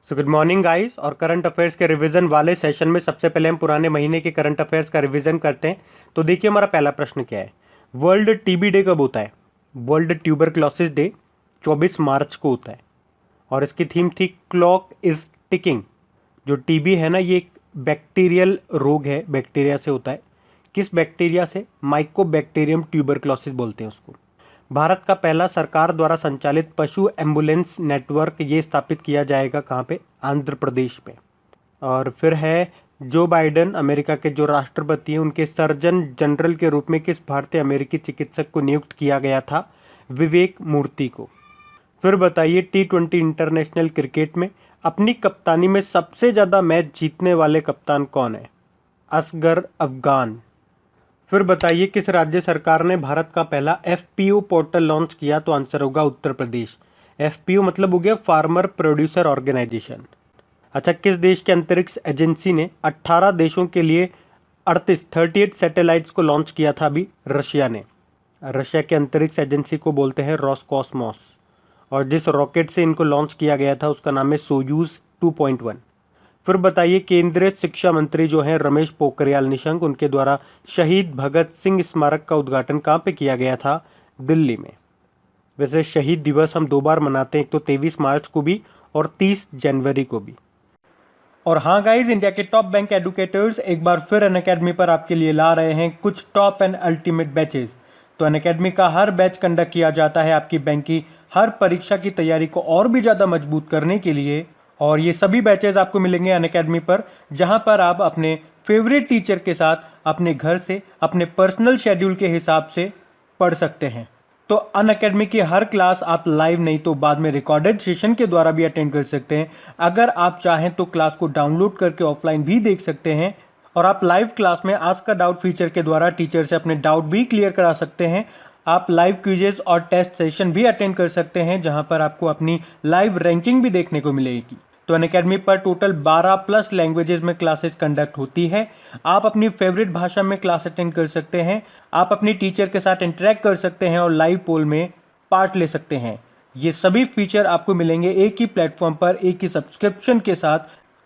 So good morning guys. और current affairs के revision वाले सेशन में सबसे पहले हम पुराने महीने के करंट अफेयर्स का रिवीजन करते हैं। तो देखिए हमारा पहला प्रश्न क्या है। वर्ल्ड टीबी डे कब होता है? वर्ल्ड ट्यूबरक्लोसिस डे 24 मार्च को होता है। और इसकी थीम थी क्लॉक इज टिकिंग। जो टीबी है ना, ये एक बैक्टीरियल रोग है, बैक्टीरिया से होता है। किस बैक्टीरिया से? माइकोबैक्टीरियम ट्यूबरक्लोसिस बोलते हैं उसको। भारत का पहला सरकार द्वारा संचालित पशु एम्बुलेंस नेटवर्क ये स्थापित किया जाएगा कहाँ पे? आंध्र प्रदेश में। और फिर है जो बाइडेन अमेरिका के जो राष्ट्रपति हैं, उनके सर्जन जनरल के रूप में किस भारतीय अमेरिकी चिकित्सक को नियुक्त किया गया था? विवेक मूर्ति को। फिर बताइए T20 इंटरनेशनल क्रिकेट में अपनी कप्तानी में सबसे ज्यादा मैच जीतने वाले कप्तान कौन है? असगर अफगान। फिर बताइए किस राज्य सरकार ने भारत का पहला FPO पोर्टल लॉन्च किया? तो आंसर होगा उत्तर प्रदेश। FPO मतलब हो गया फार्मर प्रोड्यूसर ऑर्गेनाइजेशन। अच्छा, किस देश के अंतरिक्ष एजेंसी ने 18 देशों के लिए 38 सैटेलाइट्स को लॉन्च किया था? अभी रशिया ने। रशिया के अंतरिक्ष एजेंसी को बोलते हैं रॉसकॉस्मोस। और जिस रॉकेट से इनको लॉन्च किया गया था उसका नाम है सोयूज 2.1। फिर बताइए केंद्रीय शिक्षा मंत्री जो हैं रमेश पोखरियाल निशंक, उनके द्वारा शहीद भगत सिंह स्मारक का उद्घाटन कहाँ पे किया गया था? दिल्ली में। वैसे शहीद दिवस हम 2 बार मनाते हैं, एक तो 23 मार्च को भी और 30 जनवरी को भी। और हाँ गाइज, इंडिया के टॉप बैंक एडुकेटर्स एक बार फिर अनअकैडमी पर आपके लिए ला रहे हैं कुछ टॉप एंड अल्टीमेट बैचेज। तो अनअकैडमी का हर बैच कंडक्ट किया जाता है आपकी बैंक की हर परीक्षा की तैयारी को और भी ज़्यादा मजबूत करने के लिए। और ये सभी बैचेज आपको मिलेंगे अनअकैडमी पर, जहां पर आप अपने फेवरेट टीचर के साथ अपने घर से अपने पर्सनल शेड्यूल के हिसाब से पढ़ सकते हैं। तो अनअकैडमी की हर क्लास आप लाइव नहीं तो बाद में रिकॉर्डेड सेशन के द्वारा भी अटेंड कर सकते हैं। अगर आप चाहें तो क्लास को डाउनलोड करके ऑफलाइन भी देख सकते हैं। और आप लाइव क्लास में आस्क अ डाउट फीचर के द्वारा टीचर से अपने डाउट भी क्लियर करा सकते हैं। आप लाइव क्विजेस और टेस्ट सेशन भी अटेंड कर सकते हैं, जहां पर आपको अपनी लाइव रैंकिंग भी देखने को मिलेगी। तो अनअकैडमी पर टोटल 12+ लैंग्वेजेस में क्लासेस कंडक्ट होती है। आप अपनी फेवरेट भाषा में क्लास अटेंड कर सकते हैं। आप अपनी टीचर के साथ इंटरेक्ट कर सकते हैं और लाइव पोल में पार्ट ले सकते हैं। ये सभी फीचर आपको मिलेंगे एक ही प्लेटफॉर्म पर, एक ही सब्सक्रिप्शन के साथ।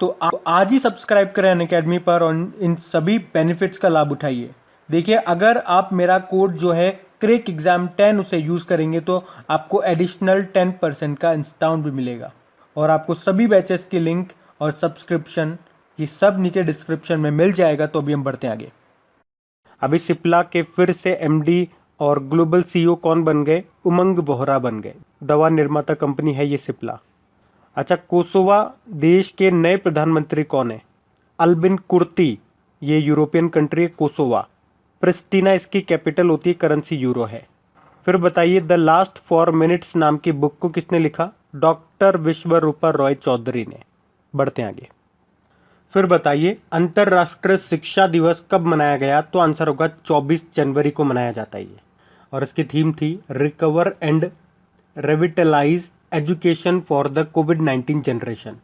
तो आप आज ही सब्सक्राइब करें अनअकैडमी पर और इन सभी बेनिफिट्स का लाभ उठाइए। देखिए, अगर आप मेरा कोड जो है क्रेक एग्जाम 10 उसे यूज करेंगे तो आपको एडिशनल 10% का डिस्काउंट भी मिलेगा। और आपको सभी बैचेस की लिंक और सब्सक्रिप्शन ये सब नीचे डिस्क्रिप्शन में मिल जाएगा। तो अभी हम बढ़ते हैं आगे। अभी सिप्ला के फिर से MD और ग्लोबल CEO कौन बन गए? उमंग बोहरा बन गए। दवा निर्माता कंपनी है ये सिप्ला। अच्छा, कोसोवा देश के नए प्रधानमंत्री कौन है? अल्बिन कुर्ती। ये यूरोपियन कंट्री है कोसोवा। प्रिस्टीना इसकी कैपिटल होती है, करेंसी यूरो है। फिर बताइए द लास्ट 4 मिनट्स नाम की बुक को किसने लिखा? डॉक्टर विश्वरूपा रॉय चौधरी ने। बढ़ते हैं आगे। फिर बताइए अंतरराष्ट्रीय शिक्षा दिवस कब मनाया गया? तो आंसर होगा 24 जनवरी को मनाया जाता है ये। और इसकी थीम थी recover and revitalise education for the कोविड-19 जनरेशन।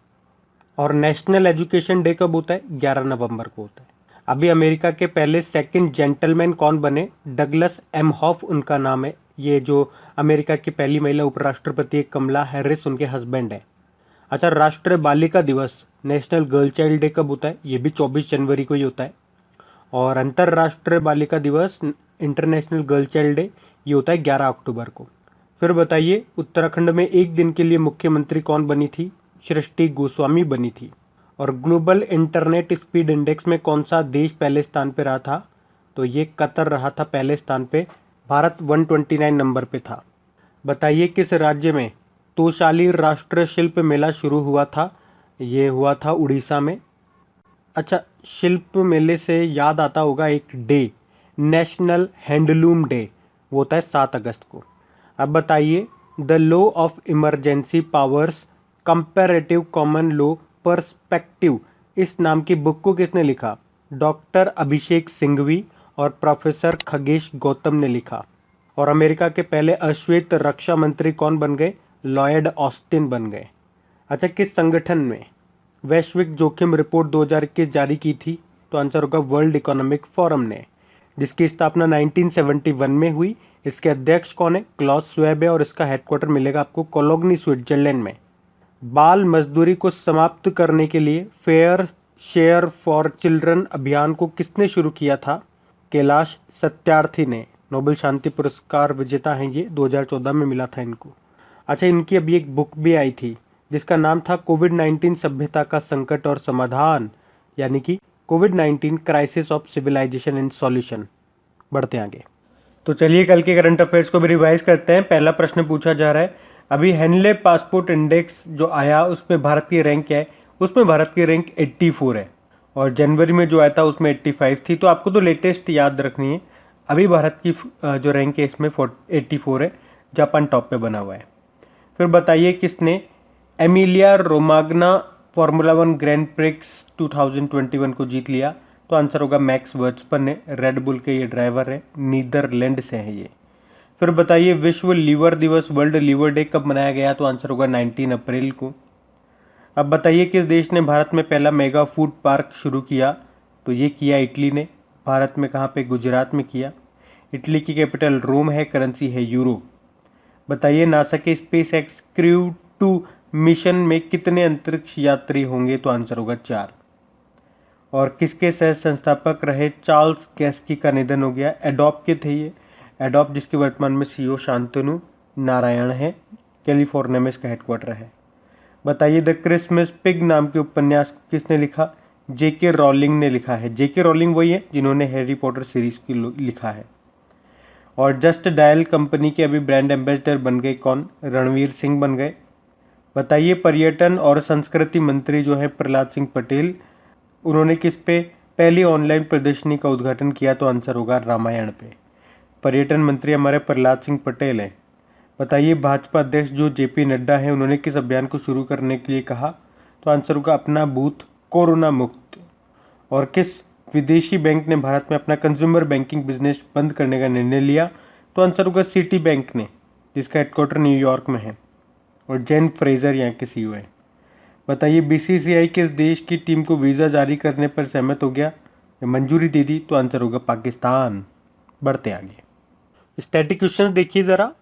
और नेशनल एजुकेशन डे कब होता है? 11 नवंबर को होता है। अभी अमेरिका के पहले सेकंड जेंटलमैन कौन बने? डगलस एम हॉफ उनका नाम है। ये जो अमेरिका की पहली महिला उपराष्ट्रपति कमला हैरिस उनके हस्बैंड है। अच्छा, राष्ट्रीय बालिका दिवस नेशनल गर्ल चाइल्ड डे कब होता है? ये भी 24 जनवरी को ही होता है। और अंतरराष्ट्रीय बालिका दिवस इंटरनेशनल गर्ल चाइल्ड डे ये होता है 11 अक्टूबर को। फिर बताइए उत्तराखंड में एक दिन के लिए मुख्यमंत्री कौन बनी थी? सृष्टि गोस्वामी बनी थी। और ग्लोबल इंटरनेट स्पीड इंडेक्स में कौन सा देश पहले स्थान पे रहा था? तो ये कतर रहा था पहले स्थान पे। भारत 129 नंबर पे था। बताइए किस राज्य में तोशाली राष्ट्रीय शिल्प मेला शुरू हुआ था? ये हुआ था उड़ीसा में। अच्छा, शिल्प मेले से याद आता होगा एक डे, नेशनल हैंडलूम डे, वो होता है 7 अगस्त को। अब बताइए the law of emergency powers comparative common law perspective इस नाम की बुक को किसने लिखा? डॉक्टर अभिषेक सिंघवी और प्रोफेसर खगेश गौतम ने लिखा। और अमेरिका के पहले अश्वेत रक्षा मंत्री कौन बन गए? लॉयड ऑस्टिन बन गए। अच्छा, किस संगठन में वैश्विक जोखिम रिपोर्ट 2021 जारी की थी? तो आंसर होगा वर्ल्ड इकोनॉमिक फोरम ने, जिसकी स्थापना 1971 में हुई। इसके अध्यक्ष कौन है? क्लॉस श्वेब है और इसका हेडक्वार्टर मिलेगा आपको कोलोग्नी स्विट्जरलैंड में। बाल मजदूरी को समाप्त करने के लिए फेयर शेयर फॉर चिल्ड्रन अभियान को किसने शुरू किया था? कैलाश सत्यार्थी ने। नोबेल शांति पुरस्कार विजेता हैं ये, 2014 में मिला था इनको। अच्छा, इनकी अभी एक बुक भी आई थी जिसका नाम था कोविड-19 सभ्यता का संकट और समाधान, यानी कि कोविड-19 crisis of civilisation and solution. बढ़ते आगे। तो चलिए कल के करंट अफेयर्स को भी रिवाइज करते हैं। पहला प्रश्न पूछा जा रहा है, अभी हेनले पासपोर्ट इंडेक्स जो आया उसमें भारत की रैंक क्या है? उसमें भारत की रैंक 84 है और जनवरी में जो आया था उसमें 85 थी। तो आपको तो लेटेस्ट याद रखनी है। अभी भारत की जो रैंक है इसमें 84 है। जापान टॉप पे बना हुआ है। फिर बताइए किसने Emilia Romagna formula 1 grand prix 2021 को जीत लिया? तो आंसर होगा मैक्स वर्स्टपन ने। रेड बुल के ये ड्राइवर है, नीदरलैंड से है ये। फिर बताइए विश्व लीवर दिवस, वर्ल्ड लीवर डे कब मनाया गया? तो आंसर होगा 19 अप्रैल को। अब बताइए किस देश ने भारत में पहला मेगा फूड पार्क शुरू किया? तो ये किया इटली ने। भारत में कहाँ पे? गुजरात में किया। इटली की कैपिटल रोम है, करेंसी है यूरो। बताइए नासा के स्पेस एक्स क्रू 2 मिशन में कितने अंतरिक्ष यात्री होंगे? तो आंसर होगा 4। और किसके सह संस्थापक रहे चार्ल्स कैस्की का निधन हो गया? एडोब के थे ये। एडोब जिसके वर्तमान में सीईओ शांतनु नारायण है, कैलिफोर्निया में इसका हेडक्वार्टर है। बताइए द क्रिसमस पिग नाम के उपन्यास किसने लिखा? जेके रॉलिंग ने लिखा है। जेके रॉलिंग वही है जिन्होंने हैरी पॉटर सीरीज की लिखा है। और जस्ट डायल कंपनी के अभी ब्रांड एम्बेसडर बन गए कौन? रणवीर सिंह बन गए। बताइए पर्यटन और संस्कृति मंत्री जो है प्रहलाद सिंह पटेल, उन्होंने किस पे पहली ऑनलाइन प्रदर्शनी का उद्घाटन किया? तो आंसर होगा रामायण पे। पर्यटन मंत्री हमारे प्रहलाद सिंह पटेल हैं। बताइए भाजपा अध्यक्ष जो जेपी नड्डा हैं, उन्होंने किस अभियान को शुरू करने के लिए कहा? तो आंसर होगा अपना बूथ कोरोना मुक्त। और किस विदेशी बैंक ने भारत में अपना कंज्यूमर बैंकिंग बिजनेस बंद करने का निर्णय लिया? तो आंसर होगा सिटी बैंक ने, जिसका हेडक्वार्टर न्यूयॉर्क में है। और जेन फ्रेजर यहाँ के सीईओ हैं। बताइए बीसीसीआई किस देश की टीम को वीज़ा जारी करने पर सहमत हो गया, मंजूरी दे दी? तो आंसर होगा पाकिस्तान। बढ़ते आगे। स्टैटिक क्वेश्चन देखिए ज़रा।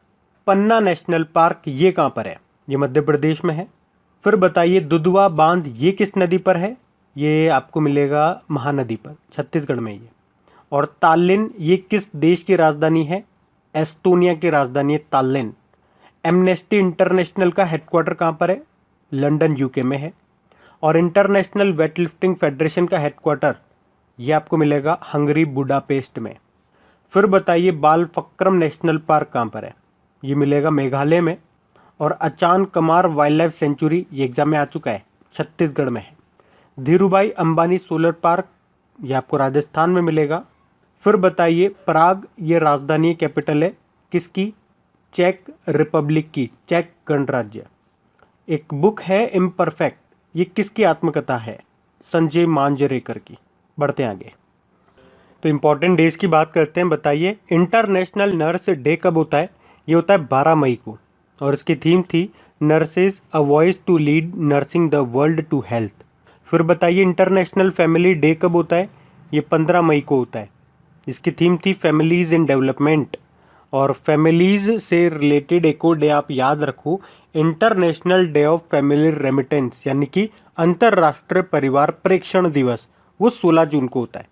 पन्ना नेशनल पार्क ये कहाँ पर है? ये मध्य प्रदेश में है। फिर बताइए दुधवा बांध ये किस नदी पर है? ये आपको मिलेगा महानदी पर, छत्तीसगढ़ में ये। और ताल्लिन ये किस देश की राजधानी है? एस्टोनिया की राजधानी है ताल्लिन। एमनेस्टी इंटरनेशनल का हेडक्वार्टर कहाँ पर है? लंदन यूके में है। और इंटरनेशनल वेटलिफ्टिंग फेडरेशन का हेडक्वार्टर ये आपको मिलेगा हंगरी बुडापेस्ट में। फिर बताइए बालफक्रम नेशनल पार्क कहाँ पर है? ये मिलेगा मेघालय में। और अचान कमार वाइल्ड लाइफ सेंचुरी ये एग्जाम में आ चुका है, छत्तीसगढ़ में है। धीरूभाई अंबानी सोलर पार्क ये आपको राजस्थान में मिलेगा। फिर बताइए प्राग ये राजधानी कैपिटल है किसकी? चेक रिपब्लिक की, चेक गणराज्य। एक बुक है इम्परफेक्ट ये किसकी आत्मकथा है? संजय मांजरेकर की। बढ़ते आगे। तो इंपॉर्टेंट डेज की बात करते हैं। बताइए इंटरनेशनल नर्स डे कब होता है? ये होता है 12 मई को। और इसकी थीम थी nurses a voice to lead nursing the world to health. फिर बताइए इंटरनेशनल फैमिली डे कब होता है? ये 15 मई को होता है। इसकी थीम थी फैमिलीज इन डेवलपमेंट। और फैमिलीज से रिलेटेड एक और डे आप याद रखो, international day of family remittance, यानी कि अंतर्राष्ट्रीय परिवार प्रेषण दिवस, वो 16 जून को होता है।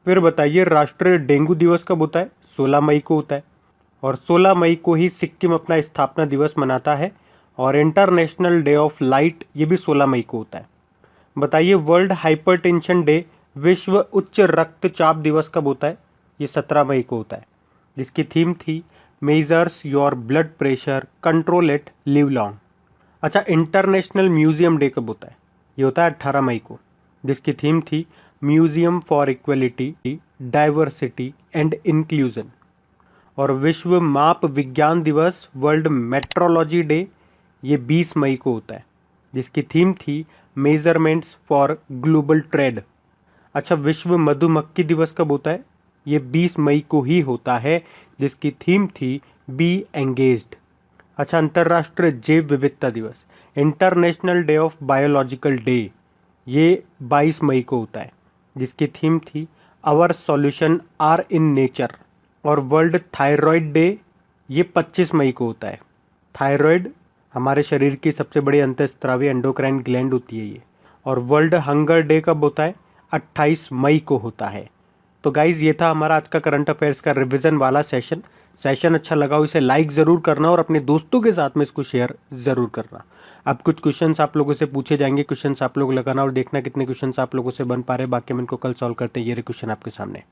फिर बताइए राष्ट्रीय डेंगू दिवस कब होता है? 16 मई को होता है। और 16 मई को ही सिक्किम अपना स्थापना दिवस मनाता है। और इंटरनेशनल डे ऑफ लाइट ये भी 16 मई को होता है। बताइए वर्ल्ड हाइपरटेंशन डे, विश्व उच्च रक्तचाप दिवस कब होता है? ये 17 मई को होता है, जिसकी थीम थी measures your blood pressure, control it, live long. अच्छा इंटरनेशनल म्यूजियम डे कब होता है? ये होता है 18 मई को, जिसकी थीम थी museum for equality, diversity and inclusion. और विश्व माप विज्ञान दिवस, वर्ल्ड मेट्रोलॉजी डे, ये 20 मई को होता है, जिसकी थीम थी मेजरमेंट्स फॉर ग्लोबल ट्रेड। अच्छा विश्व मधुमक्खी दिवस कब होता है? ये 20 मई को ही होता है, जिसकी थीम थी बी एंगेज्ड। अच्छा अंतर्राष्ट्रीय जैव विविधता दिवस, international day of biological day, ये 22 मई को होता है, जिसकी थीम थी our solution are in nature. और वर्ल्ड थायराइड डे ये 25 मई को होता है। थायराइड हमारे शरीर की सबसे बड़ी अंतःस्रावी एंडोक्राइन ग्लैंड होती है ये। और वर्ल्ड हंगर डे कब होता है? 28 मई को होता है। तो गाइज ये था हमारा आज का करंट अफेयर्स का रिवीजन वाला सेशन अच्छा लगा हो इसे लाइक ज़रूर करना और अपने दोस्तों के साथ में इसको शेयर ज़रूर करना। अब कुछ क्वेश्चंस आप लोगों से पूछे जाएंगे, क्वेश्चंस आप लोग लगाना और देखना कितने क्वेश्चंस आप लोगों से बन पा रहे, बाकी हम इनको कल सॉल्व करते हैं। ये क्वेश्चन आपके सामने।